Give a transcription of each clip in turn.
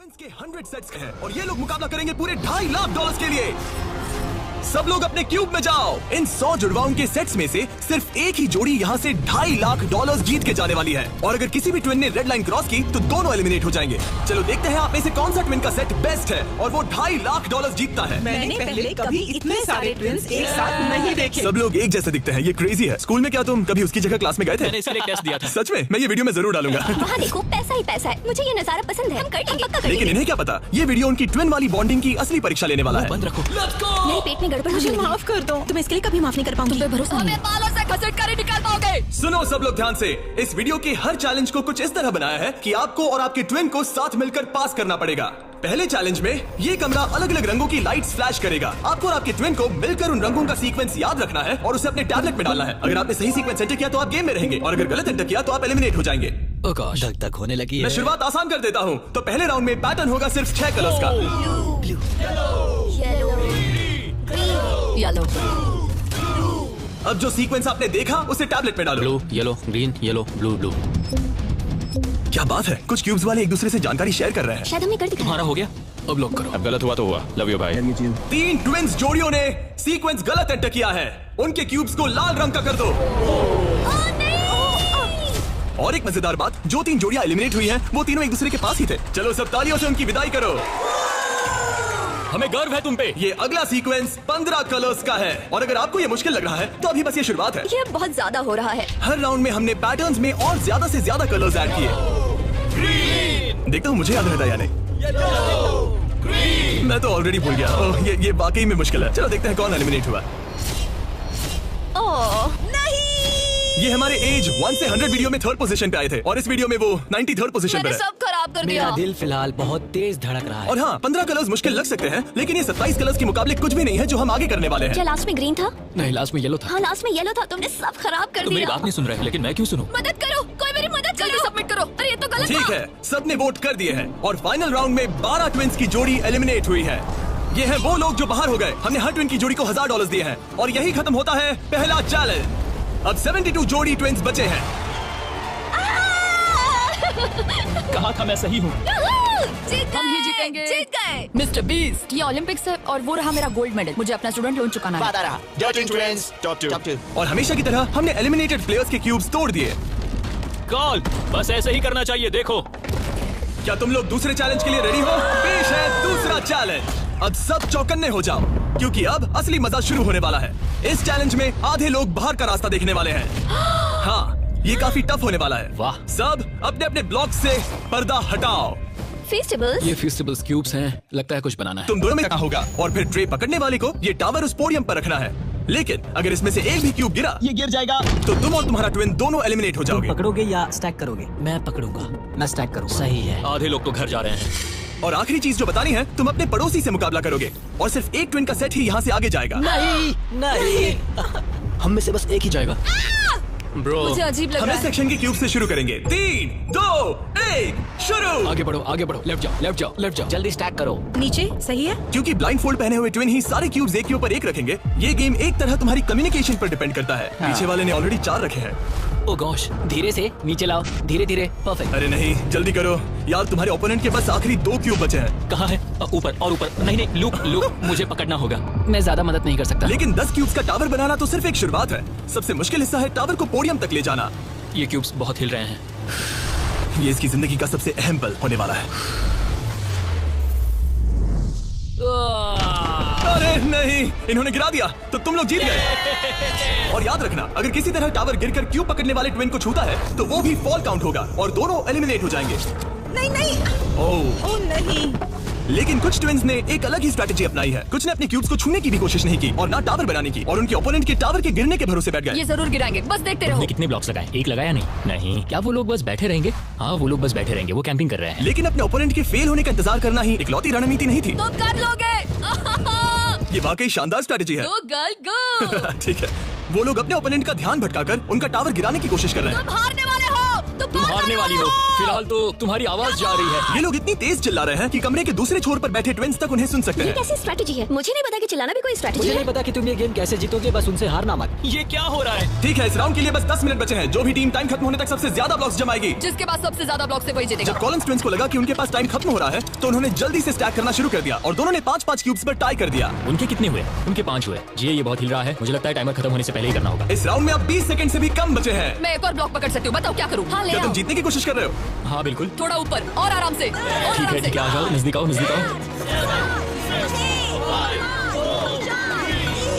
Twins के 100 sets हैं और ये लोग मुकाबला करेंगे पूरे $2.5 लाख के लिए। सब लोग अपने क्यूब में जाओ। इन 100 जुड़वाओं के सेट्स में से सिर्फ एक ही जोड़ी यहाँ से $2.5 लाख जीत के जाने वाली है और अगर किसी भी ट्विन ने रेड लाइन क्रॉस की तो दोनों एलिमिनेट हो जाएंगे। चलो देखते हैं आप में से कौन सा ट्विन का सेट बेस्ट है और वो $2.5 लाख जीतता है। मैंने पहले कभी इतने सारे ट्विंस एक साथ नहीं देखे। सब लोग एक जैसे दिखते हैं, ये क्रेजी है। स्कूल में क्या तुम कभी उसकी जगह क्लास में गए थे? मैंने इसके लिए टेस्ट दिया था। सच में? मैं ये वीडियो में जरूर डालूंगा। वहाँ देखो, पैसा ही पैसा है। मुझे ये नजारा पसंद है, हम कर लेंगे, पक्का कर लेकिन लेंगे। इन्हें क्या पता, ये वीडियो उनकी ट्विन वाली बॉन्डिंग की असली परीक्षा लेने वाला है। बंद रखो। मेरे पेट में गड़बड़ मुझे होने लगी। माफ कर दो, तुम इसके लिए कभी माफ नहीं कर पाऊंगी। तुम पे भरोसा नहीं है। बालों से घसीट कर ही निकाल पाओगे। सुनो सब लोग ध्यान से, इस वीडियो के हर चैलेंज को कुछ इस तरह बनाया है कि आपको और आपके ट्विन को साथ मिलकर पास करना पड़ेगा। पहले चैलेंज में ये कमरा अलग अलग रंगों की लाइट्स फ्लैश करेगा। आपको और आपके ट्विन को मिलकर उन रंगों का सीक्वेंस याद रखना है और उसे अपने टैबलेट में डालना है। अगर आपने सही सीक्वेंस एंटर किया तो आप गेम में रहेंगे और अगर गलत एंटर किया तो आप एलिमिनेट हो जाएंगे। ओह गॉश, धक धक होने लगी है। मैं शुरुआत आसान कर देता हूँ। तो पहले राउंड में पैटर्न होगा सिर्फ 6 कलर्स का। येलो। अब जो सीक्वेंस आपने देखा उसे टैबलेट में डालो। Blue, yellow, green, yellow, blue, blue. क्या बात है, कुछ क्यूब्स वाले एक दूसरे से जानकारी शेयर कर रहे हैं। शायद हमने कर दिया। तुम्हारा हो गया, अब लॉक करो। अब गलत हुआ तो हुआ। लव यू भाई। 3 ट्विंस जोड़ियों ने सीक्वेंस गलत एंटर किया है। उनके क्यूब्स को लाल रंग का कर दो। और एक मजेदार बात, जो 3 जोड़ियां एलिमिनेट हुई हैं, वो तीनों एक दूसरे के पास ही थे। चलो सब तालियों से उनकी विदाई करो। हमें गर्व है तुम पे। ये अगला सीक्वेंस 15 कलर्स का है और अगर आपको ये मुश्किल लग रहा है तो अभी बस ये शुरुआत है। ये बहुत ज्यादा हो रहा है। हर राउंड में हमने पैटर्न्स में और ज्यादा से ज्यादा कलर्स ऐड किए। देखता हूँ मुझे याद रहता है या नहीं। मैं तो ऑलरेडी भूल गया। ओह, ये वाकई में मुश्किल है। चलो देखते हैं कौन एलिमिनेट हुआ। ओह नहीं, ये हमारे एज 1 से 100 वीडियो में 3rd पोजीशन पे आए थे और इस वीडियो में वो 93rd पोजीशन पे मैंने है। सब खराब कर दिया। मेरा दिल फिलहाल बहुत तेज धड़क रहा है। और हाँ, 15 कलर्स मुश्किल लग सकते हैं लेकिन ये 27 कलर्स के मुकाबले कुछ भी नहीं है जो हम आगे करने वाले क्या हैं। लास्ट में ग्रीन था? नहीं, लास्ट में येलो था। हाँ लास्ट में येलो था। तुमने सब खराब कर तुम मेरी दिया। बात नहीं सुन रहे, लेकिन मैं क्यों सुनूं? मदद करो, कोई मेरी मदद जल्दी सबमिट करो। अरे ये तो गलत ठीक था। है, सबने वोट कर दिए हैं और फाइनल राउंड में 12 ट्विंस की जोड़ी एलिमिनेट हुई है। ये हैं वो लोग जो बाहर हो गए। हमने हर ट्विन की जोड़ी को $1000 दिए हैं और यही खत्म होता है पहला चैलेंज। अब 72 जोड़ी ट्विंस बचे हैं। कहा था मैं सही हूँ। जीत हम ही गए, जीतेंगे। जीत गए। मिस्टर बीस्ट, ये ओलंपिक्स है और वो रहा मेरा गोल्ड मेडल। मुझे अपना स्टूडेंट लोन चुकाना है। Dirty Twins, top two. और हमेशा की तरह हमने एलिमिनेटेड प्लेयर्स के क्यूब्स तोड़ दिए। कॉल, बस ऐसे ही करना चाहिए। देखो, क्या तुम लोग दूसरे चैलेंज के लिए रेडी हो? पेश है दूसरा चैलेंज। अब सब चौकन्ने हो जाओ क्योंकि अब असली मजा शुरू होने वाला है। इस चैलेंज में आधे लोग बाहर का रास्ता देखने वाले हैं। हाँ, ये काफी टफ होने वाला है। वाह। सब अपने अपने ब्लॉक से पर्दा हटाओ। फेस्टिवल्स। ये फेस्टिवल्स क्यूब्स हैं। लगता है कुछ बनाना है। तुम दोनों में होगा और फिर ट्रे पकड़ने वाले को ये टावर उस पोडियम पर रखना है। लेकिन अगर इसमें से एक भी क्यूब गिरा ये गिर जाएगा। तो तुम और तुम्हारा ट्विन दोनों एलिमिनेट हो जाओगे। पकड़ोगे या स्टैक करोगे? मैं पकड़ूंगा। मैं स्टैक करूंगा। सही है। आधे लोग तो घर जा रहे हैं। और आखिरी चीज जो बतानी है, तुम अपने पड़ोसी से मुकाबला करोगे और सिर्फ एक ट्विन का सेट ही यहाँ से आगे जाएगा। नहीं नहीं हम में से बस एक ही जाएगा। ब्रो, मुझे अजीब लग हम रहा इस है। सेक्शन के क्यूब से शुरू करेंगे। 3, 2, 1 शुरू। आगे बढ़ो, आगे बढ़ो। लेफ्ट जाओ, लेफ्ट जाओ, लेफ्ट जाओ। जल्दी स्टैक करो। नीचे सही है। क्योंकि ब्लाइंड फोल्ड पहने हुए ट्विन ही सारे क्यूब्स एक के ऊपर एक रखेंगे, ये गेम एक तरह तुम्हारी कम्युनिकेशन पर डिपेंड करता है। पीछे वाले ने ऑलरेडी 4 रखे हैं। ओ गॉश, धीरे से नीचे लाओ, धीरे धीरे। परफेक्ट। अरे नहीं, जल्दी करो यार, तुम्हारे ओपोनेंट के पास आखिरी 2 क्यूब बचे हैं। कहाँ है? ऊपर और ऊपर। नहीं नहीं, लूप लूप, मुझे पकड़ना होगा। मैं ज्यादा मदद नहीं कर सकता। लेकिन 10 क्यूब्स का टावर बनाना तो सिर्फ एक शुरुआत है। सबसे मुश्किल हिस्सा है टावर को पोडियम तक ले जाना। ये क्यूब्स बहुत हिल रहे हैं। ये इसकी जिंदगी का सबसे अहम पल होने वाला है। अरे नहीं, इन्होंने गिरा दिया तो तुम लोग जीत गए। और याद रखना, अगर किसी तरह टावर गिरकर क्यूब पकड़ने वाले ट्विन को छूता है तो वो भी फॉल काउंट होगा और दोनों एलिमिनेट हो जाएंगे। नहीं नहीं, ओह, ओ नहीं। लेकिन कुछ ट्विंस ने एक अलग ही स्ट्रेटेजी अपनाई है। कुछ ने अपने क्यूब्स को छूने की भी कोशिश नहीं की और ना टावर बनाने की, और उनके ओपोनेंट के टावर के गिरने के भरोसे बैठ गए। ये जरूर गिराएंगे, बस देखते रहो। तुमने कितने ब्लॉक्स लगाए? एक लगाया नहीं? नहीं। क्या वो लोग बस बैठे रहेंगे? हाँ, वो लोग बस बैठे रहेंगे। वो कैंपिंग कर रहे हैं। लेकिन अपने ओपोनेंट के फेल होने का इंतजार करना ही इकलौती रणनीति नहीं थी। तुम कर लोगे। ये वाकई शानदार स्ट्रेटेजी है। गो गर्ल गो। ठीक है, वो लोग अपने ओपोनेंट का ध्यान भटकाकर उनका टावर गिराने की कोशिश कर रहे हैं। तुम हारने वाले हो। तुम हारने वाली हो। फिलहाल तो तुम्हारी आवाज जा रही है। ये लोग इतनी तेज चिल्ला रहे हैं कि कमरे के दूसरे छोर पर बैठे ट्विंस तक उन्हें सुन सकते ये हैं। कैसी स्ट्रेटेजी है? मुझे नहीं पता कि चिल्लाना भी कोई स्ट्रेटेजी मुझे है। नहीं पता कि तुम ये गेम कैसे जीतोगे, बस उनसे हारना मत। ये क्या हो रहा है? ठीक है, इस राउंड के लिए बस 10 मिनट बचे हैं। जो भी टीम टाइम खत्म होने तक सबसे ज्यादा ब्लॉक्स जमाएगी। जिसके पास सबसे ज्यादा ब्लॉक से वही जीतेगा। जब कॉलिंस ट्विंस को लगा कि उनके पास टाइम खत्म हो रहा है तो उन्होंने जल्दी से स्टैक करना शुरू कर दिया और दोनों ने 5-5 क्यूब्स पर टाई कर दिया। उनके कितने हुए? उनके 5 हुए। जी ये बहुत हिल रहा है, मुझे लगता है टाइमर खत्म होने से पहले ही करना होगा। इस राउंड में अब 20 सेकंड से भी कम बचे हैं। मैं एक और ब्लॉक पकड़ सकती हूँ, बताओ क्या करूँ? हाँ ले क्या तुम आओ। जीतने की कोशिश कर रहे हो? हाँ बिल्कुल। थोड़ा ऊपर और आराम से। और ठीक आराम है से। ठीक है, आ जाओ, नजदीक आओ, नजदीक आओ।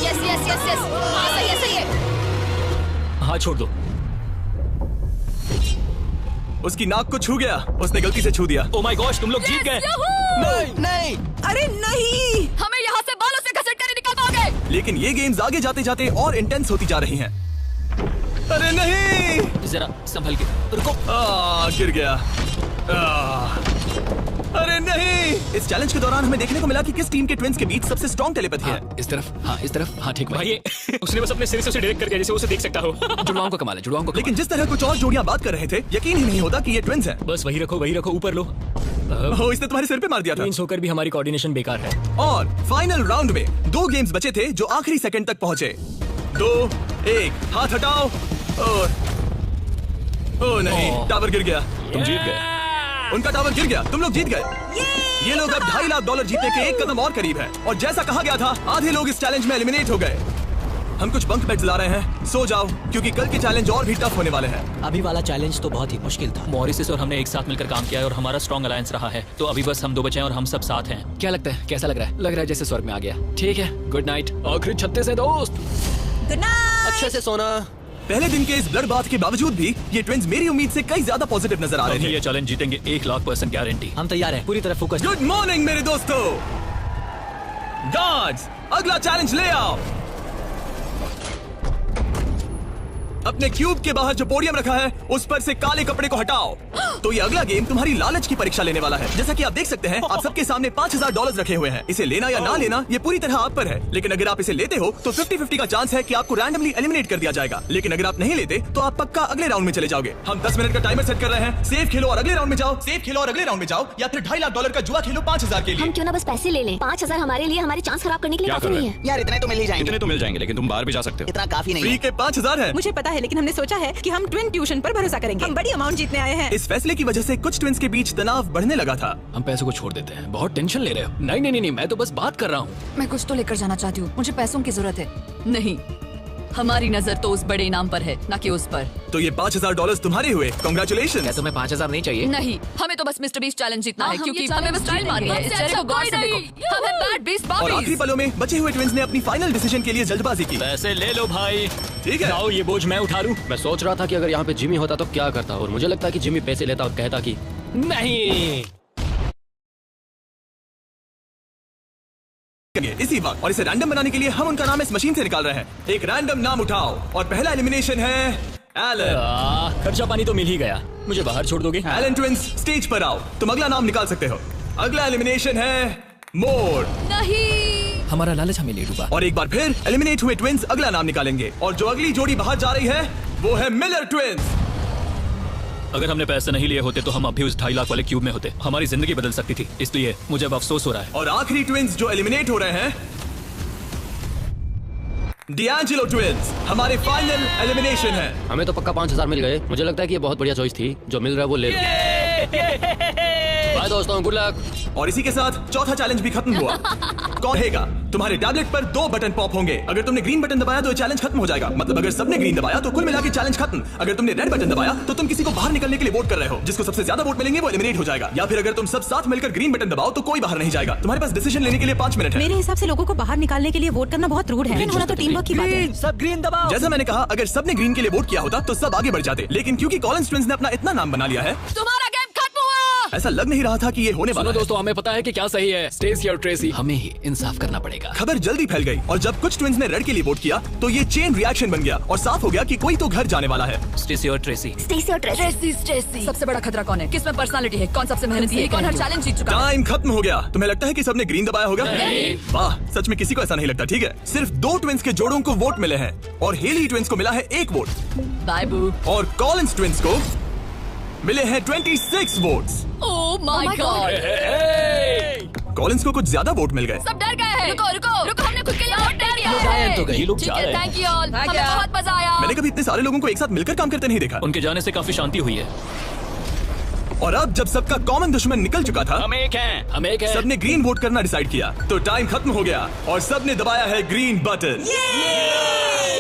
Yes yes yes yes. हाँ सही है सही है। हाँ छोड़ दो। उसकी नाक को छू गया, उसने गलती से छू दिया। ओ माय गॉश, तुम लोग जीत गए। नहीं नहीं, अरे नहीं, हमें यहाँ से बालों से घसीट कर निकल पाओगे। लेकिन ये गेम्स आगे जाते जाते और इंटेंस होती जा रही हैं। अरे नहीं, जरा संभल के रुको। गिर गया। अरे नहीं। इस चैलेंज के दौरान हमें देखने को मिला कि किस टीम के ट्विंस के बीच सबसे स्ट्रॉन्ग टेलीपैथी है। इस तरफ, हाँ इस तरफ, हाँ ठीक भाई। उसने बस अपने सिर से उसे डायरेक्ट कर दिया जैसे उसे देख सकता हो। जुड़वाओं का कमाल है, जुड़वाओं का। लेकिन जिस तरह कुछ और जोड़ियां बात कर रहे थे, यकीन ही नहीं होता कि ये ट्विंस हैं। बस वही रखो, ऊपर लो। ओह, इसने तुम्हारे सिर पे मार दिया था। ट्विंस होकर भी हमारी कोऑर्डिनेशन बेकार है। और फाइनल राउंड में 2 गेम्स बचे थे जो आखिरी सेकंड तक पहुंचे। 2-1, हाथ हटाओ। और ओ नहीं, टावर गिर गया। तुम जीत गए। उनका टावर गिर गया, तुम लोग जीत गए। ये लोग अब $2.5 लाख जीतने के एक कदम और करीब है। और जैसा कहा गया था, आधे लोग इस चैलेंज में एलिमिनेट हो गए। हम कुछ बंक बेड्स ला रहे हैं, सो जाओ क्योंकि कल के चैलेंज और भी टफ होने वाले हैं। अभी वाला चैलेंज तो बहुत ही मुश्किल था। मॉरिस और हमने एक साथ मिलकर काम किया है और हमारा स्ट्रॉन्ग अलायंस रहा है। तो अभी बस हम 2 बचे हैं और हम सब साथ हैं। क्या लगता है, कैसा लग रहा है? लग रहा है जैसे स्वर्ग में आ गया। ठीक है, गुड नाइट। आखिरी 36 है दोस्त। Good night. अच्छे से सोना। पहले दिन के इस ब्लड बाथ के बावजूद भी ये ट्विंस मेरी उम्मीद से कई ज्यादा पॉजिटिव नजर आ रहे अभी थे। ये चैलेंज जीतेंगे 1,00,000% गारंटी। हम तैयार हैं, पूरी तरह फोकस। गुड मॉर्निंग मेरे दोस्तों। गार्ड्स, अगला चैलेंज ले आओ। अपने क्यूब के बाहर जो पोडियम रखा है उस पर से काले कपड़े को हटाओ। तो ये अगला गेम तुम्हारी लालच की परीक्षा लेने वाला है। जैसा कि आप देख सकते हैं, आप सबके सामने $5,000 रखे हुए हैं। इसे लेना या ना लेना ये पूरी तरह आप पर है। लेकिन अगर आप इसे लेते हो तो 50-50 का चांस है कि आपको रैंडमली एलिमिनेट कर दिया जाएगा। लेकिन अगर आप नहीं लेते तो आप पक्का अगले राउंड में चले जाओगे। हम 10 मिनट का टाइमर सेट कर रहे हैं। सेफ खेलो और अगले राउंड में जाओ, सेफ खेलो और अगले राउंड में जाओ, या फिर $2.5 लाख का जुआ खेलो 5,000 के लिए। हम क्यों ना बस पैसे ले लें? 5,000 हमारे लिए हमारे चांस खराब करने के लिए क्या काफी कर रहे नहीं है। यार इतने तो मिल ही जाएंगे। इतने तो मिल जाएंगे, लेकिन तुम बाहर भी जा सकते हो। इतना काफी नहीं फ्री है। के 5,000 है। मुझे पता है, लेकिन हमने सोचा है कि हम ट्विन ट्यूशन पर भरोसा करेंगे। हम बड़ी अमाउंट जीतने आए हैं। इस फैसले की वजह से कुछ ट्विंस के बीच तनाव बढ़ने लगा था। हम पैसों को छोड़ देते हैं। बहुत टेंशन ले रहे हो। नहीं, मैं तो बस बात कर रहा हूँ। मैं कुछ तो लेकर जाना चाहती हूँ, मुझे पैसों की जरूरत है। नहीं, हमारी नजर तो उस बड़े इनाम पर है, ना कि उस पर। तो ये $5,000 तुम्हारे हुए। कांग्रेचुलेशन। तुम्हें 5,000 नहीं चाहिए? नहीं, हमें तो बस मिस्टर बीस्ट चैलेंज जीतना है, हम क्योंकि ये हमें बस challenge स्टाइल मारनी है। इस जीतेंगे। चेहरे को गौर से देखो, हम हैं बैड बीस्ट और आखिरी बॉबीज। पलों में बचे हुए ट्विंस ने अपनी फाइनल डिसीजन के लिए जल्दबाजी की। पैसे ले लो भाई। ठीक है। जाओ, ये बोझ मैं उठा लूं। मैं सोच रहा था कि अगर यहाँ पे जिमी होता तो क्या करता, और मुझे लगता है कि जिमी पैसे लेता और कहता कि नहीं। इसी वक्त और इसे रैंडम बनाने के लिए हम उनका नाम इस मशीन से निकाल रहे हैं। एक रैंडम नाम उठाओ और पहला एलिमिनेशन है एलन। खर्चा पानी तो मिल ही गया। मुझे बाहर छोड़ दोगे? एलन ट्विंस, स्टेज पर आओ। तुम अगला नाम निकाल सकते हो। अगला एलिमिनेशन है मोर। नहीं, हमारा लालच हमें ले डूबा। और एक बार फिर एलिमिनेट हुए ट्विंस अगला नाम निकालेंगे, और जो अगली जोड़ी बाहर जा रही है वो है मिलर ट्विंस। अगर हमने पैसे नहीं लिए होते तो हम अभी उस 2.5 लाख वाले क्यूब में होते। हमारी जिंदगी बदल सकती थी, इसलिए मुझे अब अफसोस हो रहा है। और आखिरी ट्विंस जो एलिमिनेट हो रहे हैं, डिएंजेलो ट्विंस, हमारे फाइनल एलिमिनेशन है। हमें तो पक्का 5,000 मिल गए। मुझे लगता है कि ये बहुत बढ़िया चॉइस थी। जो मिल रहा है वो ले लो। बाय दोस्तों, गुड लक। और इसी के साथ चौथा चैलेंज भी खत्म हुआ। कौन रहेगा? तुम्हारे टैबलेट पर 2 बटन पॉप होंगे। अगर तुमने ग्रीन बटन दबाया तो ये चैलेंज खत्म हो जाएगा। मतलब अगर सबने ग्रीन दबाया तो कुल मिला के चैलेंज खत्म। अगर तुमने रेड बटन दबाया तो तुम किसी को बाहर निकलने के लिए वोट कर रहे हो। जिसको सबसे ज्यादा वोट मिलेंगे वो एलिमिनेट हो जाएगा। या फिर अगर तुम सब साथ मिलकर ग्रीन बटन दबाओ तो कोई बाहर नहीं जाएगा। तुम्हारे पास डिसीजन लेने के लिए 5 मिनट है। मेरे हिसाब से लोगों को बाहर निकालने के लिए वोट करना बहुत रूड है। होना तो टीम वर्क की बात है। सब ग्रीन दबाओ। जैसा मैंने कहा, अगर सबने ग्रीन के लिए वोट किया होता तो सब आगे बढ़ जाते। लेकिन क्योंकि कॉलिंस ट्विंस ने अपना इतना नाम बना लिया है, तुम्हारा गेम खत्म हुआ। ऐसा लग नहीं रहा था कि ये होने वाला सुनो है। दोस्तों, हमें पता है कि क्या सही है। स्टेसी और ट्रेसी, हमें ही इंसाफ करना पड़ेगा। खबर जल्दी फैल गई और जब कुछ ट्विंस ने रेड के लिए वोट किया तो ये चेन रिएक्शन बन गया और साफ हो गया कि कोई तो घर जाने वाला है। स्टेसी और ट्रेसी। स्टेसी और ट्रेसी। सबसे बड़ा खतरा कौन है? किसमें पर्सनालिटी है? कौन सबसे मेहनती है? कौन हर चैलेंज जीत चुका है? टाइम खत्म हो गया। तुम्हें लगता है कि सबने ग्रीन दबाया होगा? नहीं। वाह, सच में किसी को ऐसा नहीं लगता। ठीक है, सिर्फ 2 ट्विंस के जोड़ों को वोट मिले हैं और हेली ट्विंस को मिला है 1 वोट बाय बू। और कॉलिंस ट्विंस को मिले हैं 26 votes. Oh my God. Collins को कुछ ज्यादा वोट मिल गए। सब डर गए हैं। रुको रुको रुको, हमने खुद के लिए वोट नहीं दिया डायन तो गई। ये लोग जा रहे हैं। थैंक यू ऑल, हमें बहुत मजा आया। मैंने कभी इतने सारे लोगों को एक साथ मिलकर काम करते नहीं देखा। उनके जाने से काफी शांति हुई है। और अब जब सबका कॉमन दुश्मन निकल चुका था, हम एक हैं। सबने ग्रीन वोट करना डिसाइड किया, तो टाइम खत्म हो गया और सबने दबाया है ग्रीन बटन।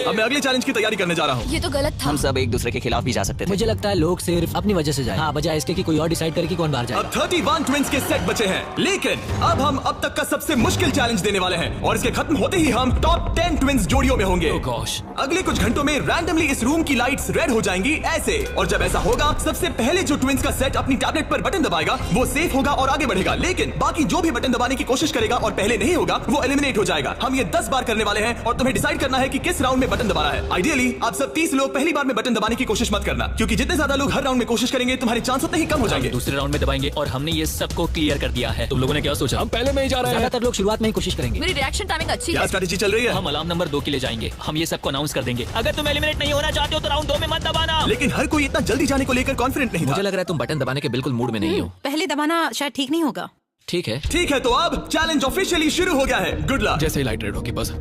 अब मैं अगले चैलेंज की तैयारी करने जा रहा हूँ। ये तो गलत था। हम सब एक दूसरे के खिलाफ भी जा सकते थे। मुझे लगता है लोग सिर्फ अपनी वजह से जाए, हाँ, बजाय इसके कि कोई और डिसाइड करे कि कौन बाहर अब जाएगा। 31 ट्विंस के सेट बचे हैं, लेकिन अब हम अब तक का सबसे मुश्किल चैलेंज देने वाले हैं और इसके खत्म होते ही हम टॉप 10 ट्विंस जोड़ियों में होंगे। Oh gosh। अगले कुछ घंटों में रैंडमली इस रूम की लाइट्स रेड हो जाएंगी ऐसे, और जब ऐसा होगा सबसे पहले जो ट्विंस का सेट अपनी टैबलेट पर बटन दबाएगा वो सेफ होगा और आगे बढ़ेगा, लेकिन बाकी जो भी बटन दबाने की कोशिश करेगा और पहले नहीं होगा वो एलिमिनेट हो जाएगा। हम ये 10 बार करने वाले हैं और तुम्हें डिसाइड करना है कि किस राउंड में बटन दबाना है। आइडियली आप सब 30 लोग पहली बार में बटन दबाने की कोशिश मत करना, क्योंकि जितने ज्यादा लोग हर राउंड में कोशिश करेंगे तुम्हारे चांस उतने ही कम हो जाएंगे। दूसरे राउंड में दबाएंगे और हमने ये सबको क्लियर कर दिया है। तुम लोगों ने क्या सोचा? हम पहले में ही जा रहे हैं। ज्यादातर लोग शुरुआत में ही कोशिश करेंगे। मेरी रिएक्शन टाइमिंग अच्छी क्या है। स्ट्रेटेजी चल रही है? हम अलार्म नंबर 2 के लिए जाएंगे। हम ये सबको अनाउंस कर देंगे। अगर तुम एलिमिनेट नहीं होना चाहते हो तो राउंड 2 में मत दबाना। लेकिन हर कोई इतना जल्दी जाने को लेकर कॉन्फिडेंट नहीं था। मुझे लग रहा है तुम बटन दबाने के बिल्कुल मूड में नहीं हो। पहले दबाना शायद ठीक नहीं होगा। ठीक है, ठीक है, तो अब चैलेंज ऑफिशियली शुरू हो गया है। Good luck. जैसे ही लाइट रेड होगी बस।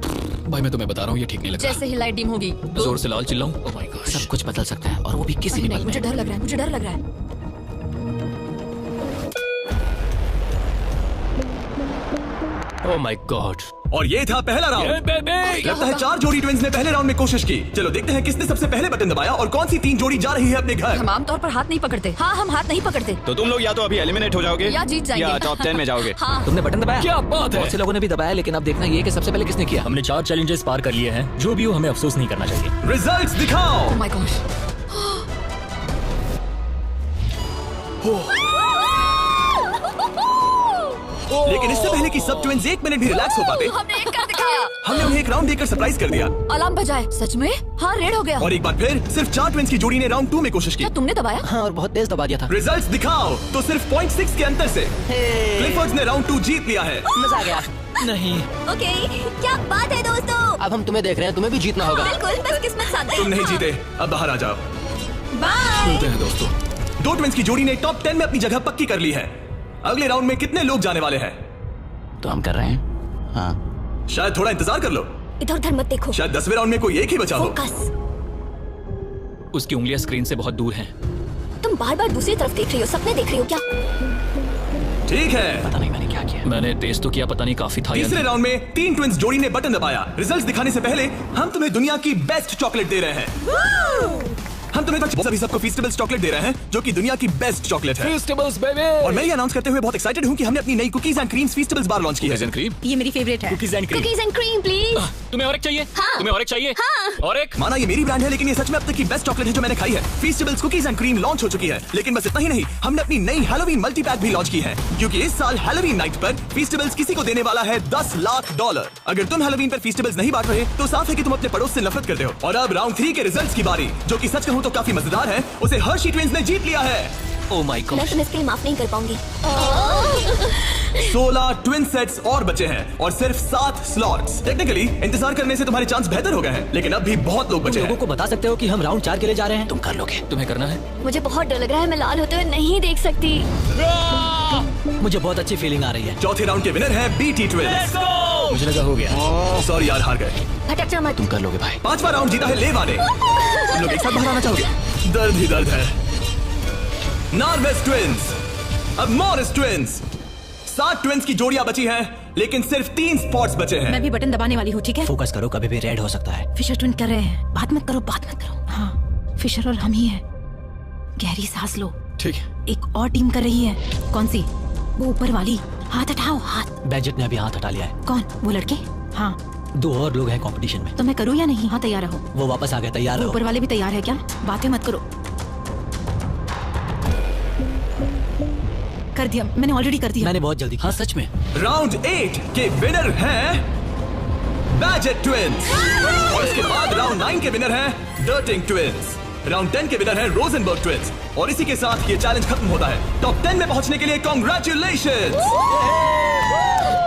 भाई मैं तुम्हें बता रहा हूँ ये ठीक नहीं लग रहा। जैसे ही लाइट डिम होगी जोर से लाल चिल्लाऊं? Oh my God. सब कुछ बदल सकता है और वो भी किसी भी नहीं, पल मुझे में। डर लग रहा है, मुझे डर लग रहा है। Oh my God. और ये था पहला राउंड। लगता है 4 जोड़ी ट्विंस ने पहले राउंड में कोशिश की। चलो देखते हैं किसने सबसे पहले बटन दबाया और कौन सी 3 जोड़ी जा रही है अपने घर। हम आमतौर पर हाथ नहीं पकड़ते। हाँ, हम हाथ नहीं पकड़ते। तो तुम लोग या तो अभी एलिमिनेट हो जाओगे या जीत जाएंगे। या टॉप 10 में जाओगे। हाँ। तुमने बटन दबाया? क्या बात है। बहुत से लोगों ने भी दबाया, लेकिन अब देखना ये कि सबसे पहले किसने किया। हमने 4 चैलेंजेस पार कर लिए हैं। जो भी हो हमें अफसोस नहीं करना चाहिए। रिजल्ट्स दिखाओ। Oh my God. लेकिन इससे पहले कि सब ट्विंस 1 मिनट भी रिलैक्स हो पाते, हमने एक कर दिखाया। हमने उन्हें एक राउंड देकर सरप्राइज कर दिया। अलार्म बजाए। सच में? हाँ, रेड हो गया। और एक बार फिर सिर्फ 4 ट्विंस की जोड़ी ने राउंड 2 में कोशिश की। क्या तुमने दबाया? हाँ, और बहुत तेज दबा दिया था। रिजल्ट्स दिखाओ। तो सिर्फ 0.6 के अंतर से क्लिफर्ड्स ने राउंड 2 जीत लिया है। मजा आ गया। नहीं। ओके, क्या बात है दोस्तों। अब हम तुम्हें देख रहे हैं, तुम्हें भी जीतना होगा। बिल्कुल, बस किस्मत साथ दे। तुम नहीं जीते, अब बाहर आ जाओ। बाय। मिलते हैं दोस्तों। 2 ट्विंस की जोड़ी ने टॉप 10 में अपनी जगह पक्की कर ली है। अगले राउंड में कितने लोग जाने वाले हैं? तो हम कर रहे हैं। हाँ। शायद थोड़ा इंतजार कर लो। इधर उधर मत देखो। शायद 10वें राउंड में कोई एक ही बचा हो। फोकस। उसकी उंगलियां स्क्रीन से बहुत दूर हैं। तुम बार बार दूसरी तरफ देख रही हो, सपने देख रही हो क्या? ठीक है, पता नहीं मैंने क्या किया। मैंने टेस्ट तो किया, पता नहीं काफी था या तीसरे नहीं। राउंड में 3 ट्विंस जोड़ी ने बटन दबाया। रिजल्ट्स दिखाने से पहले हम तुम्हें दुनिया की बेस्ट चॉकलेट दे रहे हैं। हम तुम्हें सभी सबको फीस्टेबल्स चॉकलेट दे रहे हैं, जो कि दुनिया की बेस्ट चॉकलेट है। Festivals baby. और मैं ये अनाउंस करते हुए बहुत एक्साइटेड हूँ कि हमने अपनी नई cookies and creams feastables bar launch की है। क्रीम। ये मेरी फेवरेट है। Cookies and cream. Cookies and cream please. तुम्हें और एक चाहिए? हाँ। तुम्हें और एक चाहिए? हाँ। और एक? माना ये मेरी ब्रांड है, लेकिन ये सच में अब तक की बेस्ट चॉकलेट है जो मैंने खाई है। फीस्टेबल्स कुकीज एंड क्रीम लॉन्च हो चुकी है, लेकिन बस इतना ही नहीं, हमने अपनी नई हैलोवीन मल्टी पैक भी लॉन्च की है, क्योंकि इस साल हैलोवीन नाइट पर फीस्टेबल्स किसी को देने वाला है $10 लाख। अगर तुम हैलोवीन पर फीस्टेबल्स नहीं बांट रहे तो साफ है कि तुम अपने पड़ोस से नफरत करते हो। और अब राउंड 3 के रिजल्ट्स की बारी, जो कि सच कहूं तो काफी मजेदार है। उसे हर्शी ट्विंस ने जीत लिया है। ओह माय मैं गॉड। तुम्हें इसके लिए माफ नहीं कर पाऊंगी। 16 ट्विन सेट्स और बचे हैं और सिर्फ 7 स्लॉट्स। टेक्निकली इंतजार करने से तुम्हारे चांस बेहतर हो गए हैं, लेकिन अब भी बहुत लोग बचे लोगों हैं। को बता सकते हो कि हम राउंड 4 के लिए जा रहे हैं। तुम कर लोगे। तुम्हें करना है? मुझे बहुत डर लग रहा है, मैं लाल होते हुए नहीं देख सकती। मुझे बहुत अच्छी फीलिंग आ रही है। चौथे राउंड के विनर है बीटी ट्विंस। मुझे लगा हो गया। सॉरी यार, हार गए। भटक जा मत। तुम कर लोगे भाई। 5वां राउंड जीता है लेवा ने। तुम लोग एक साथ बाहर आना चाहोगे? दर्द ही दर्द है। नॉर्वेस ट्विंस, अब मॉरिस ट्विंस। 7 ट्विंस की जोड़ियां बची हैं, लेकिन सिर्फ 3 स्पॉट्स बचे हैं। मैं भी बटन दबाने वाली हूँ, ठीक है? फोकस करो, कभी भी रेड हो सकता है। फिशर ट्विन कर रहे हैं। बात मत करो, बात मत करो। हाँ, फिशर और हम ही हैं। गहरी सांस लो। ठीक है। एक और टीम कर रही है। कौन सी? वो ऊपर वाली। हाथ हटाओ, हाथ। बैजेट ने अभी हाथ हटा लिया है। कौन? वो लड़के? हाँ। 2 और लोग हैं कंपटीशन में। तो मैं करूँ या नहीं? हाँ, तैयार रहो। वो वापस आ गए, तैयार वो रहो। ऊपर वाले भी तैयार है क्या? बातें मत करो। कर दिया, मैंने ऑलरेडी कर दिया। मैंने बहुत जल्दी। हाँ सच में। राउंड 8 के विनर हैं बैजेट ट्विंस, और इसके बाद राउंड 9 के विनर हैं डर्टिंग ट्विंस। राउंड 10 के विनर हैं रोजनबर्ग ट्विंस। और इसी के साथ ये चैलेंज खत्म होता है। टॉप 10 में पहुंचने के लिए कांग्रेचुलेशंस।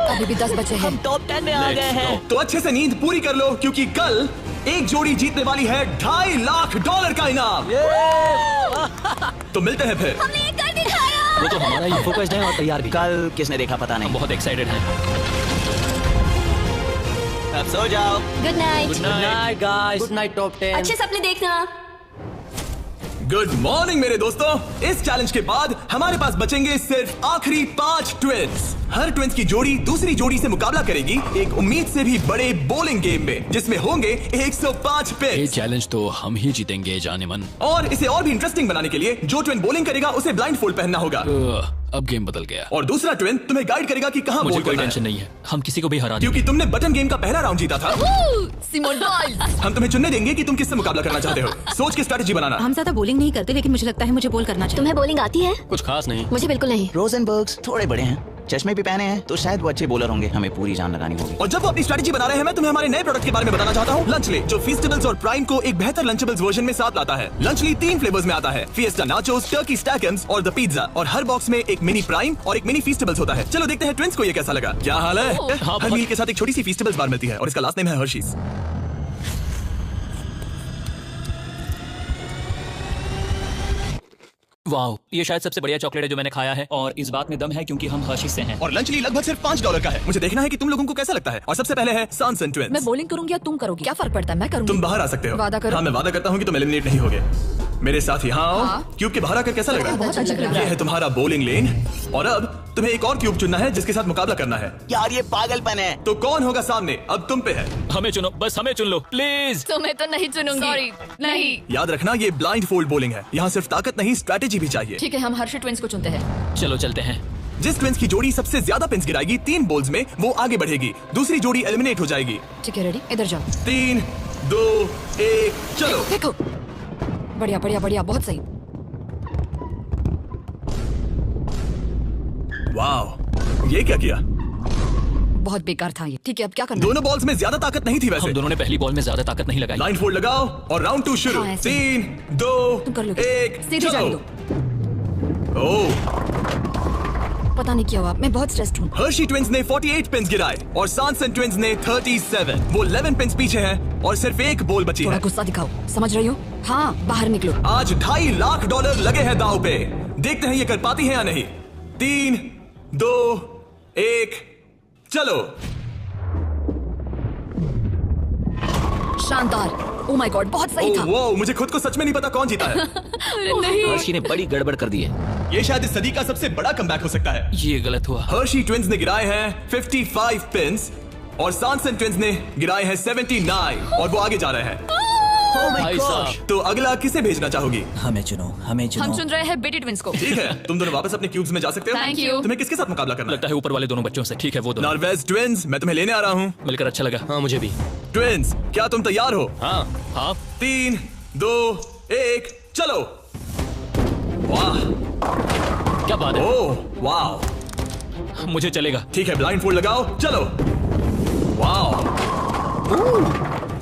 अभी भी 10 बचे हैं। टॉप 10 में आ गए हैं। तो अच्छे से नींद पूरी कर लो, क्योंकि कल एक जोड़ी जीतने वाली है $2.5 लाख का इनाम। तो मिलते हैं फिर। हमने ये कर दिखाया। वो तो हमारा ही फोकस्ड है और तैयार भी। कल किसने देखा पता नहीं। बहुत एक्साइटेड हैं। अब सो जाओ। Good night. Good night guys. Good night top 10। अच्छे सपने देखना। गुड मॉर्निंग मेरे दोस्तों। इस चैलेंज के बाद हमारे पास बचेंगे सिर्फ आखिरी 5 ट्विंस। हर ट्विंस की जोड़ी दूसरी जोड़ी से मुकाबला करेगी एक उम्मीद से भी बड़े बोलिंग गेम में, जिसमें होंगे 105 ये पिन्स। चैलेंज तो हम ही जीतेंगे जाने मन। और इसे और भी इंटरेस्टिंग बनाने के लिए जो ट्विन बॉलिंग करेगा उसे ब्लाइंड फोल्ड पहनना होगा, अब गेम बदल गया। और दूसरा ट्विन तुम्हें गाइड करेगा कि कहां मुझे बॉल कोई करना टेंशन है, नहीं है, हम किसी को भी हरा देंगे। क्योंकि तुमने बटन गेम का पहला राउंड जीता था। Simone Biles. हम तुम्हें चुनने देंगे कि तुम किससे मुकाबला करना चाहते हो। सोच के स्ट्रेटेजी बनाना। हम ज्यादा बॉलिंग नहीं करते, लेकिन मुझे लगता है मुझे बॉल करना चाहिए। तुम्हें बॉलिंग आती है? कुछ खास नहीं। मुझे बिल्कुल नहीं। रोजनबर्ग्स थोड़े बड़े हैं, चश्मे भी पहने हैं, तो शायद वो अच्छे बॉलर होंगे। हमें पूरी जान लगानी होगी। और जब वो अपनी स्ट्रेटेजी बना रहे हैं, मैं तुम्हें हमारे नए प्रोडक्ट के बारे में बताना चाहता हूँ, लंचली, जो फीस्टेबल्स और प्राइम को एक बेहतर लंचेबल्स वर्जन में साथ लाता है। लंचली 3 फ्लेवर्स में आता है, फिएस्टा नाचोस, टर्की स्टैकम्स और द पिज्जा, और हर बॉक्स में एक मिनी प्राइम और एक मिनी फीस्टेबल्स होता है। चलो देखते हैं ट्विंस को ये कैसा लगा। क्या हाल है? हाँ, हर मील के साथ एक छोटी सी फीस्टेबल्स बार मिलती है और इसका लास्ट नेम है हर्शीज। वाओ, ये शायद सबसे बढ़िया चॉकलेट है जो मैंने खाया है, और इस बात में दम है क्योंकि हम हर्शीज से हैं। और लंचली लगभग सिर्फ $5 का है। मुझे देखना है कि तुम लोगों को कैसा लगता है। और सबसे पहले है सॉन्सन ट्विंस। मैं बॉलिंग करूंगी या तुम करोगी? क्या फर्क पड़ता है? मैं करूंगी। तुम बाहर आ सकते हो। वादा करो। हाँ, मैं वादा करता हूँ कि तुम एलिमिनेट नहीं होगे। मेरे साथ यहाँ आओ। हाँ। क्यूब के बाहर आकर कैसा लग रहा है? बहुत अच्छा लग रहा ये है। है तुम्हारा बॉलिंग लेन, और अब तुम्हें एक और क्यूब चुनना है जिसके साथ मुकाबला करना है। यार ये पागलपन है। तो कौन होगा सामने? अब तुम पे है। हमें चुनो, बस हमें चुन लो प्लीज। तुम्हें तो नहीं चुनूंगी। सॉरी, नहीं। याद रखना, ये ब्लाइंड फोल्ड बॉलिंग है। यहाँ सिर्फ ताकत नहीं, स्ट्रेटेजी भी चाहिए। ठीक है, हम हर्षी ट्विंस को चुनते हैं। चलो चलते हैं। जिस ट्विंस की जोड़ी सबसे ज्यादा पिन्स गिराएगी 3 बॉल्स में, वो आगे बढ़ेगी। दूसरी जोड़ी एलिमिनेट हो जाएगी। ठीक है, रेडी? इधर जाओ। 3, 2, 1, चलो। देखो, बढ़िया बढ़िया बढ़िया, बहुत सही। वाह, ये क्या किया? बहुत बेकार था ये। ठीक है, अब क्या करना है? दोनों बॉल्स में ज्यादा ताकत नहीं थी वैसे। हम दोनों ने पहली बॉल में ज्यादा ताकत नहीं लगाई। लाइन फोल्ड लगाओ और राउंड 2 शुरू। हाँ, ऐसे। 3, 2, तुम कर लोगे। 1, सीधे जाने दो। ओह, पता नहीं क्या हुआ, मैं बहुत स्ट्रेस्ड हूँ। हर्शी ट्विंस ने 48 पिन्स गिराए और सॉन्सन ट्विंस ने 37। वो 11 पिन्स पीछे हैं और सिर्फ एक बॉल बची थोड़ा है। गुस्सा दिखाओ, समझ रही हो? हाँ, बाहर निकलो। आज $2.5 लाख लगे हैं दांव पे। देखते हैं ये कर पाती है या नहीं। 3, 2, 1, चलो। शानदार। ओ माय गॉड, बहुत सही था। वो मुझे खुद को सच में नहीं पता कौन जीता है। नहीं। हर्षी ने बड़ी गड़बड़ कर दी है। ये शायद इस सदी का सबसे बड़ा कमबैक हो सकता है। ये गलत हुआ। हर्शी ट्विंस ने गिराए हैं 55 पिन्स और सॉन्सन ट्विंस ने गिराए हैं 79, और वो आगे जा रहे हैं। भाई साहब, तो अगला किसे भेजना चाहोगी? हमें चुनो, हमें चुनो। हम चुन रहे हैं बेटी ट्विंस को। ठीक है, तुम दोनों वापस अपने क्यूब्स में जा सकते हो। Thank you। तुम्हें किसके साथ मुकाबला करना लगता है? है ऊपर वाले दोनों बच्चों से। ठीक है, वो दोनों। नॉर्वेज ट्विंस, मैं तुम्हें लेने आ रहा हूँ। मिलकर अच्छा लगा। हाँ मुझे भी। ट्विंस, क्या तुम तैयार हो? हाँ हाँ, 3, 2, 1, चलो। वाह, क्या बात है। ओह, वाह। मुझे चलेगा। ठीक है, ब्लाइंड फोल्ड लगाओ, चलो। वाह,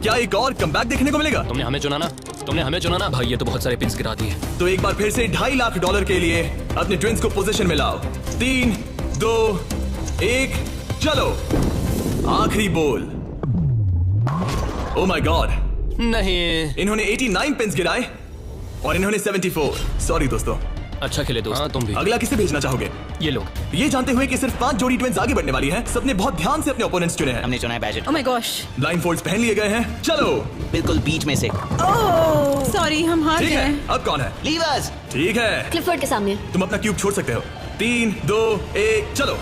क्या एक और कमबैक देखने को मिलेगा? तुमने हमें चुना ना, तुमने हमें चुना ना। भाई ये तो बहुत सारे पिन्स गिरा दिए। तो एक बार फिर से $2.5 लाख के लिए अपने ट्विंस को पोजीशन में लाओ। 3, 2, 1, चलो। आखिरी बॉल। ओ माय गॉड, नहीं। इन्होंने 89 पिन्स गिराए और इन्होंने 74। सॉरी दोस्तों। अच्छा खेले दोस्त। हाँ तुम भी। अगला किसे भेजना चाहोगे? ये लोग। ये जानते हुए कि सिर्फ 5 जोड़ी ट्विंस आगे बढ़ने वाली हैं, सबने बहुत ध्यान से अपने ओपोनेंट्स चुने हैं। हमने चुना है budget. Oh my gosh, blindfolds पहन लिए गए हैं, चलो। बिल्कुल बीच में से। सॉरी, हम हार ठीक गए। है, अब कौन है? लीवर्स। ठीक है, क्लिफर्ड के सामने। तुम अपना क्यूब छोड़ सकते हो। 3, 2, 1, चलो।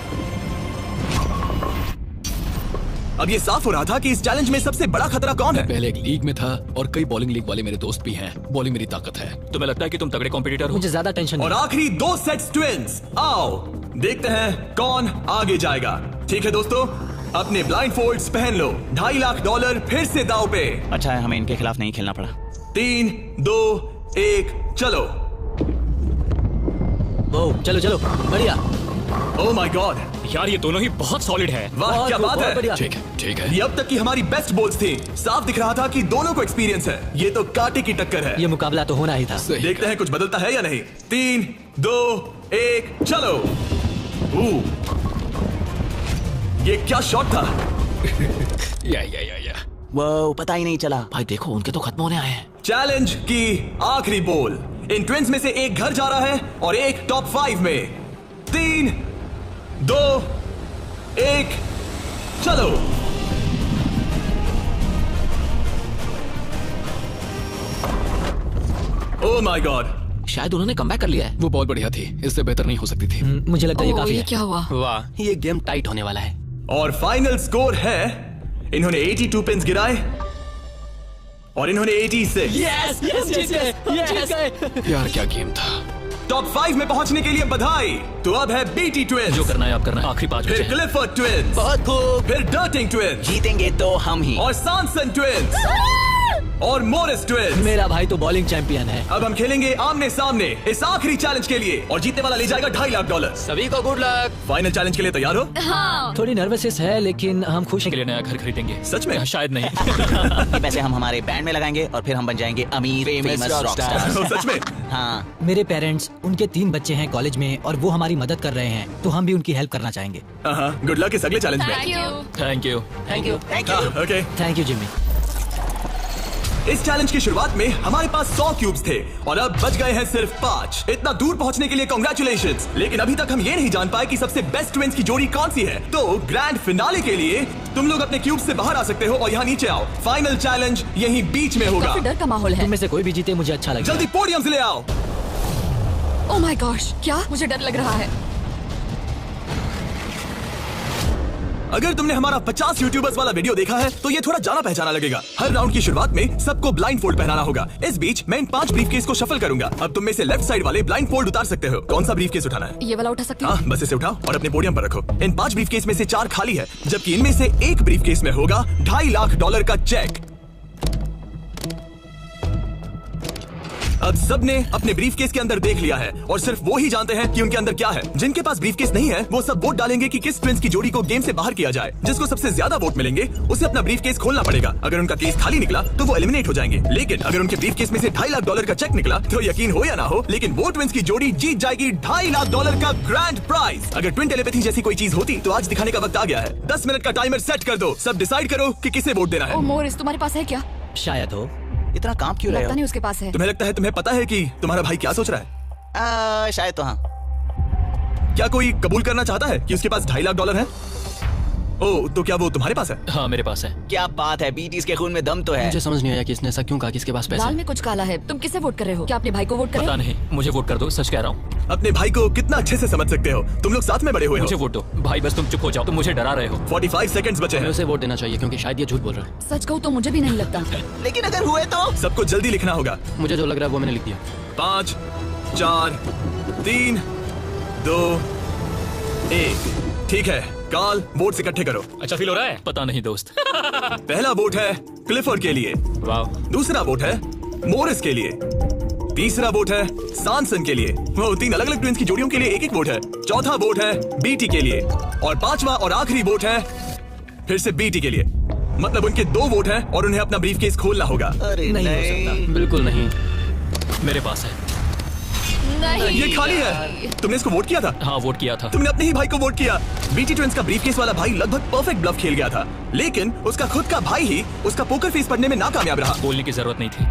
अब ये साफ हो रहा था कि इस चैलेंज में सबसे बड़ा खतरा कौन है। पहले एक लीग में था और कई बॉलिंग लीग वाले मेरे दोस्त भी हैं। बॉलिंग मेरी ताकत है। तुम्हें लगता है कि तुम तगड़े कॉम्पिटिटर हो? मुझे ज्यादा टेंशन और आखिरी 2 सेट्स ट्विंस। आओ देखते हैं कौन आगे जाएगा। ठीक है दोस्तों, अपने ब्लाइंड फोल्ड्स पहन लो। $2.5 लाख फिर से दाव पे। अच्छा है हमें इनके खिलाफ नहीं खेलना पड़ा। 3, 2, 1, चलो। ओ, चलो चलो, बढ़िया। ओ माय गॉड, यार ये दोनों ही बहुत सॉलिड है। वाह क्या बात है। बढ़िया। ठीक है, ठीक है। ये अब तक की हमारी बेस्ट बॉल्स थी। साफ दिख रहा था कि दोनों को एक्सपीरियंस है। ये तो कांटे की टक्कर है। ये मुकाबला तो होना ही था। सही देखते हैं कुछ बदलता है या नहीं। 3, 2, 1, चलो। ये क्या शॉट था? या। वो पता ही नहीं चला। भाई देखो, उनके तो खत्म होने आए हैं। चैलेंज की आखिरी बॉल इन ट्विंस में से एक घर जा रहा है और एक टॉप 5 में। 3, 2, 1, चलो। ओह माय गॉड, शायद उन्होंने कमबैक कर लिया है। वो बहुत बढ़िया थी, इससे बेहतर नहीं हो सकती थी। मुझे लगता है ये ओह, काफी ये है। क्या हुआ? वाह, ये गेम टाइट होने वाला है। और फाइनल स्कोर है, इन्होंने 82 पिन्स गिराए और इन्होंने 86। यस यस जीत गए। यार क्या गेम था। टॉप 5 में पहुंचने के लिए बधाई। तो अब है बीटी ट्विंस, जो करना है आप करना है। आखिरी 5 फिर बचे हैं। क्लिफर्ड ट्विंस, बहुत खूब। फिर डर्टिंग ट्विंस जीतेंगे तो हम ही। और सैनसन ट्विंस और मोरिस ट्विंस। मेरा भाई तो बॉलिंग चैंपियन है। अब हम खेलेंगे आमने सामने इस आखिरी चैलेंज के लिए और जीतने वाला ले जाएगा $2.5 लाख। सभी को गुड लक। फाइनल चैलेंज के लिए तैयार हो? हाँ। थोड़ी नर्वसनेस है लेकिन हम खुश के लिए नया घर खरीदेंगे। सच में? शायद नहीं। ये पैसे हम हमारे बैंड में लगाएंगे और फिर हम बन जाएंगे अमीर फेमस रॉकस्टार। सच में? हाँ, मेरे पेरेंट्स, उनके 3 बच्चे हैं कॉलेज में और वो हमारी मदद कर रहे हैं, तो हम भी उनकी हेल्प करना चाहेंगे। गुड लक इस अगले चैलेंज में। Thank you. Thank you. Thank you. Thank you. Okay, thank you Jimmy. इस चैलेंज की शुरुआत में हमारे पास 100 क्यूब्स थे और अब बच गए हैं सिर्फ 5। इतना दूर पहुंचने के लिए कांग्रेचुलेशंस। लेकिन अभी तक हम ये नहीं जान पाए कि सबसे बेस्ट ट्विंस की जोड़ी कौन सी है। तो ग्रैंड फिनाले के लिए तुम लोग अपने क्यूब से बाहर आ सकते हो और यहाँ नीचे आओ। फाइनल चैलेंज यहीं बीच में होगा। काफी डर का माहौल है। तुम में से कोई भी जीते मुझे अच्छा लगेगा। जल्दी पोडियम से ले आओ। ओह माय गॉश, क्या? मुझे डर लग रहा है। अगर तुमने हमारा 50 यूट्यूबर्स वाला वीडियो देखा है तो ये थोड़ा जाना पहचाना लगेगा। हर राउंड की शुरुआत में सबको ब्लाइंड फोल्ड पहनाना होगा। इस बीच मैं इन 5 ब्रीफकेस को शफल करूंगा। अब तुम में से लेफ्ट साइड वाले ब्लाइंड फोल्ड उतार सकते हो। कौन सा ब्रीफकेस उठाना है? ये वाला उठा सकती हूँ? हाँ, बस इसे उठाओ और अपने पोडियम पर रखो। इन 5 ब्रीफकेस में से 4 खाली है, जबकि इनमें से एक ब्रीफकेस में होगा $2.5 लाख का चेक। अब सबने अपने ब्रीफकेस के अंदर देख लिया है और सिर्फ वो ही जानते हैं कि उनके अंदर क्या है। जिनके पास ब्रीफकेस नहीं है वो सब वोट डालेंगे कि किस ट्विंस की जोड़ी को गेम से बाहर किया जाए। जिसको सबसे ज्यादा वोट मिलेंगे उसे अपना ब्रीफकेस खोलना पड़ेगा। अगर उनका केस खाली निकला तो वो एलिमिनेट हो जाएंगे। लेकिन अगर उनके ब्रीफकेस में से $2.5 लाख का चेक निकला तो यकीन हो या ना हो, लेकिन वो ट्विंस की जोड़ी जीत जाएगी $2.5 लाख का ग्रैंड प्राइज। अगर ट्विन टेलीपैथी जैसी कोई चीज होती तो आज दिखाने का वक्त आ गया है। 10 मिनट का टाइमर सेट कर दो। सब डिसाइड करो कि किसे वोट देना है। ओह मोरिस, तुम्हारे पास है क्या? शायद हो। इतना काम क्यों रहे लगता हो? नहीं उसके पास है। तुम्हें लगता है तुम्हें पता है कि तुम्हारा भाई क्या सोच रहा है? शायद तो हाँ। क्या कोई कबूल करना चाहता है कि उसके पास $2.5 लाख है? ओह, तो क्या वो तुम्हारे पास है? हाँ मेरे पास है। क्या बात है, बीटीज के खून में दम तो है। मुझे समझ नहीं आया कि इसने ऐसा क्यों कहा कि इसके पास पैसे दाल हैं। में कुछ काला है। तुम किसे वोट कर रहे हो? क्या अपने भाई को वोट पता करें? नहीं, मुझे वोट कर दो, सच कह रहा हूँ। अपने भाई को कितना अच्छे से समझ सकते हो। तुम लोग साथ में बड़े हुए मुझे हो। वोट दो भाई, बस तुम चुप हो जाओ, तुम मुझे डरा रहे हो। 45 सेकंड्स बचे हमें हैं। उसे वोट देना चाहिए क्योंकि शायद ये झूठ बोल रहा है। सच कहूँ तो मुझे भी नहीं लगता। लेकिन अगर हुए तो? सबको जल्दी लिखना होगा। मुझे जो लग रहा है वो मैंने लिख दिया। 5, 4, 3, 2, 1। ठीक है, काल वोट्स इकट्ठे करो। अच्छा फील हो रहा है? पता नहीं दोस्त। पहला वोट है क्लिफर्ड के लिए। वाह। दूसरा वोट है मोरिस के लिए। तीसरा वोट है सैनसन के लिए। वो 3 अलग अलग ट्विंस की जोड़ियों के लिए एक एक वोट है। चौथा वोट है बीटी के लिए और 5वां और आखिरी वोट है फिर से बीटी के लिए। मतलब उनके 2 वोट हैं और उन्हें अपना ब्रीफकेस खोलना होगा। अरे नहीं हो सकता। बिल्कुल नहीं। मेरे पास है। नहीं, ये खाली है। तुमने इसको वोट किया था? हाँ वोट किया था। तुमने अपने ही भाई को वोट किया। बीटी ट्विंस का ब्रीफकेस वाला भाई लगभग परफेक्ट ब्लफ खेल गया था, लेकिन उसका खुद का भाई ही उसका पोकर फेस पढ़ने में नाकामयाब रहा। बोलने की जरूरत नहीं थी।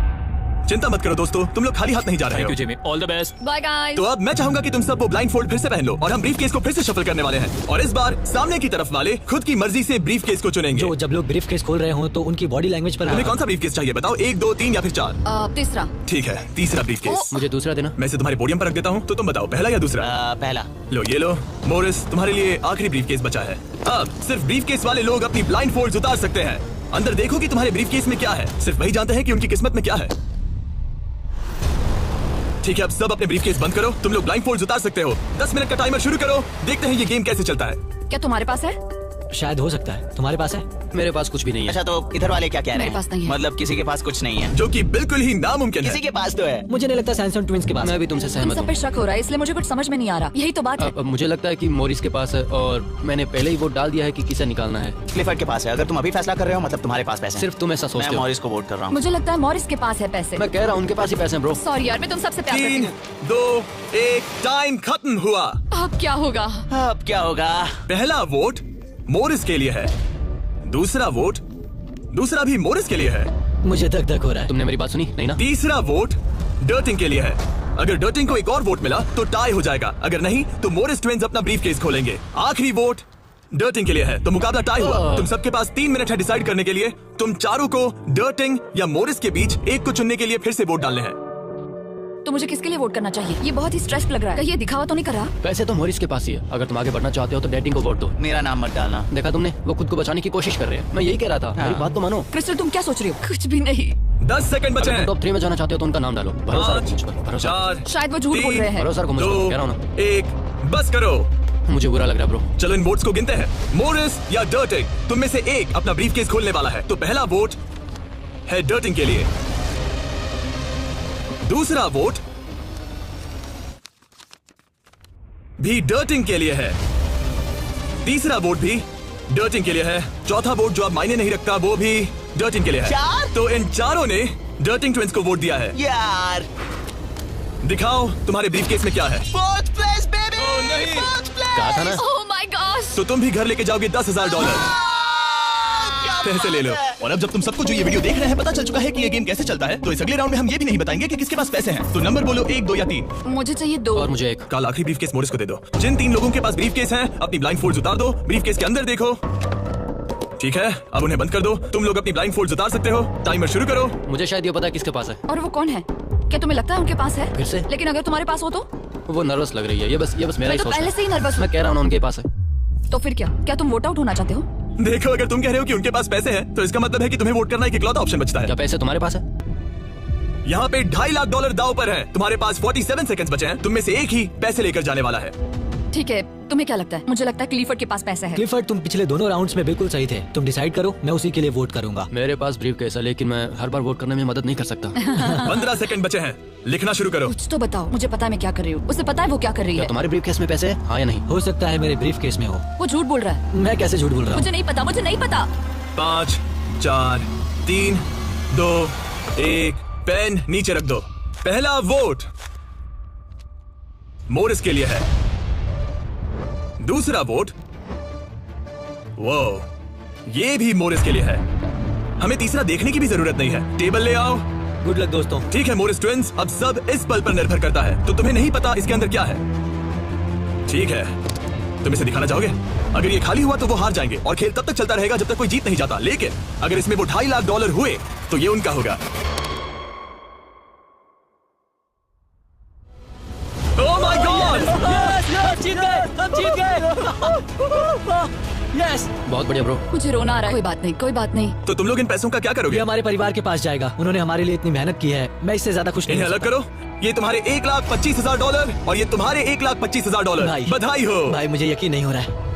चिंता मत करो दोस्तों, तुम लोग खाली हाथ नहीं जा रहे थैंक हो। You Jimmy, all the best. Bye guys. तो अब मैं चाहूंगा कि तुम सब वो ब्लाइंड फोल्ड फिर से पहन लो और हम ब्रीफकेस को फिर से शफल करने वाले हैं। और इस बार सामने की तरफ वाले खुद की मर्जी से ब्रीफकेस को चुनेंगे। जो जब लोग ब्रीफकेस खोल रहे हो तो उनकी बॉडी लैंग्वेज पर तुम्हें कौन सा ब्रीफकेस चाहिए बताओ? 1, 2, 3 या फिर 4? तीसरा। ठीक है, तीसरा ब्रीफकेस। मुझे दूसरा देना। मैं इसे तुम्हारे पोडियम पर रख देता हूँ, तो तुम बताओ पहला या दूसरा? पहला। लो ये लो मोरिस, तुम्हारे लिए आखिरी ब्रीफकेस बचा है। अब सिर्फ ब्रीफकेस वाले लोग अपनी ब्लाइंड फोल्ड्स उतार सकते हैं। अंदर देखो कि तुम्हारे ब्रीफकेस में क्या है। सिर्फ वही जानते हैं कि उनकी किस्मत में क्या है। ठीक है, अब सब अपने ब्रीफकेस बंद करो। तुम लोग ब्लाइंड फोल्ड्स उतार सकते हो। 10 मिनट का टाइमर शुरू करो। देखते हैं ये गेम कैसे चलता है। क्या तुम्हारे पास है? शायद हो सकता है। तुम्हारे पास है? मेरे पास कुछ भी नहीं है। अच्छा, तो इधर वाले क्या कह रहे मेरे हैं? पास नहीं है। मतलब किसी के पास कुछ नहीं है? जो कि बिल्कुल ही नामुमकिन है। किसी के पास तो है। मुझे नहीं लगता सैमसंग ट्विंस के पास मैं है। भी तुमसे तुम सहमत सब पे हूँ। शक हो रहा है, इसलिए मुझे कुछ समझ में नहीं आ रहा। यही तो बात है। अब मुझे लगता है कि मोरिस के पास है और मैंने पहले ही वोट डाल दिया है कि किसे निकालना है। क्लिफर्ड के पास है। अगर तुम अभी फैसला कर रहे हो मतलब तुम्हारे पास पैसे हैं। सिर्फ तुम ऐसा मैं सोचते हो। मॉरिस को वोट कर रहा हूँ। मुझे लगता है मॉरिस के पास है पैसे। मैं कह रहा हूँ उनके पास ही पैसे हैं ब्रो। सॉरी यार, मैं तुम सबसे प्यार करती 3, हूँ। 2, 1, टाइम खत्म हुआ। अब क्या होगा? अब क्या होगा? पहला वोट मोरिस के लिए है। दूसरा भी मोरिस के लिए है। मुझे धक धक हो रहा है। तुमने मेरी बात सुनी नहीं ना? तीसरा वोट डर्टिंग के लिए है। अगर डर्टिंग को एक और वोट मिला तो टाई हो जाएगा, अगर नहीं तो मोरिस ट्विंस अपना ब्रीफकेस खोलेंगे। आखिरी वोट डर्टिंग के लिए है, तो मुकाबला टाई हुआ। तुम सबके पास 3 मिनट है डिसाइड करने के लिए। तुम चारों को डर्टिंग या मोरिस के बीच एक को चुनने के लिए फिर से वोट डालने हैं। तो मुझे किसके लिए वोट करना चाहिए? ये बहुत ही स्ट्रेस्ड लग रहा है। कहीं ये दिखावा तो नहीं कर रहा? पैसे तो मोरिस के पास ही है। अगर तुम आगे बढ़ना चाहते हो तो डेटिंग को वोट दो। मेरा नाम मत डालना। देखा तुमने, वो खुद को बचाने की कोशिश कर रहे हैं। मैं यही कह रहा था, मेरी बात तो मानो। क्रिस्टल तुम क्या सोच रही हो? कुछ भी नहीं। 10 सेकंड बचे अगर हैं। तुम टॉप 3 में जाना चाहते हो तो उनका नाम डालो। भरोसा रखो मुझ पर, 5, भरोसा 4, शायद वो झूठ बोल रहे हैं। भरोसा रखो मुझ पर, कह रहा हूं ना। 1 बस करो। मुझे बुरा लग रहा है ब्रो। चलो इन वोट्स को गिनते हैं। मोरिस या डर्टिंग, तुम में से एक अपना ब्रीफकेस खोलने वाला है। तो पहला वोट है डर्टिंग के लिए, दूसरा वोट भी डर्टिंग के लिए है, तीसरा वोट भी डर्टिंग के लिए है, चौथा वोट जो अब मायने नहीं रखता वो भी डर्टिंग के लिए है। तो इन चारों ने डर्टिंग ट्विंस को वोट दिया है। यार दिखाओ तुम्हारे ब्रीफकेस में क्या है। Fourth place baby. कहा था ना। Oh my gosh. तो तुम भी घर लेके जाओगे $10,000। पैसे ले लो। और अब जब तुम सबको जो ये वीडियो देख रहे हैं पता चल चुका है कि ये गेम कैसे चलता है, तो इस अगले राउंड में हम ये भी नहीं बताएंगे कि किसके पास पैसे हैं। तो नंबर बोलो 1, 2 या 3। मुझे चाहिए 2। और मुझे एक। कल आखिरी ब्रीफकेस मोरिस को दे दो। जिन 3 लोगों के पास ब्रीफकेस हैं अपनी ब्लाइंडफोल्ड्स उतार दो, ब्रीफकेस के अंदर देखो। ठीक है, अब उन्हें बंद कर दो। तुम लोग अपनी ब्लाइंडफोल्ड्स उतार सकते हो। टाइमर शुरू करो। मुझे शायद ये पता है किसके पास है। और वो कौन है? क्या तुम्हें लगता है उनके पास है? फिर से? लेकिन अगर तुम्हारे पास हो तो? वो नर्वस लग रही है। ये बस मेरा मैं ही तो सोच पहले है। से ही नर्वस हूँ। मैं कह रहा हूँ ना, उनके पास है। तो फिर क्या तुम वोट आउट होना चाहते हो? देखो, अगर तुम कह रहे हो कि उनके पास पैसे हैं तो इसका मतलब है कि तुम्हें वोट करना एक इकलौता ऑप्शन बचता है। क्या पैसे तुम्हारे पास है? यहाँ पे $2.5 लाख दाव पर है। तुम्हारे पास 47 सेकंड्स बचे हैं। तुम में से एक ही पैसे लेकर जाने वाला है। ठीक है, तुम्हें क्या लगता है? मुझे लगता है क्लीफर्ड के पास पैसे है। क्लिफर्ड, तुम पिछले दोनों राउंड्स में बिल्कुल सही थे। तुम डिसाइड करो, मैं उसी के लिए वोट करूंगा। मेरे पास ब्रीफकेस है, लेकिन मैं हर बार वोट करने में मदद नहीं कर सकता। 15 सेकंड बचे हैं। लिखना शुरू करो। कुछ तो बताओ। मुझे पता है मैं क्या कर रही हूँ। उसे पता है वो क्या कर रही क्या है। तुम्हारे ब्रीफकेस में पैसे है? हाँ या नहीं? हो सकता है मेरे ब्रीफ केस में हो। वो झूठ बोल रहा है। मैं कैसे झूठ बोल रहा हूँ? मुझे नहीं पता। 5, 4, 3, 2, 1। पेन नीचे रख दो। पहला वोट मोरिस के लिए है, दूसरा वोट वो ये भी मोरिस के लिए है। हमें तीसरा देखने की भी जरूरत नहीं है। टेबल ले आओ। गुड लक दोस्तों। ठीक है मोरिस ट्विंस, अब सब इस पल पर निर्भर करता है। तो तुम्हें नहीं पता इसके अंदर क्या है। ठीक है, तुम इसे दिखाना चाहोगे? अगर ये खाली हुआ तो वो हार जाएंगे और खेल तब तक चलता रहेगा जब तक कोई जीत नहीं जाता। लेकिन अगर इसमें वो $2.5 लाख हुए तो ये उनका होगा। Oh my God! यस, बहुत बढ़िया ब्रो। मुझे रोना आ रहा है। कोई बात नहीं। तो तुम लोग इन पैसों का क्या ये करोगे? हमारे परिवार के पास जाएगा। उन्होंने हमारे लिए इतनी मेहनत की है, मैं इससे ज्यादा खुश नहीं इन्हें हो अलग सकता। करो। ये तुम्हारे $1,25,000 और ये तुम्हारे $1,25,000। भाई। बधाई हो। भाई, मुझे यकीन नहीं हो रहा है।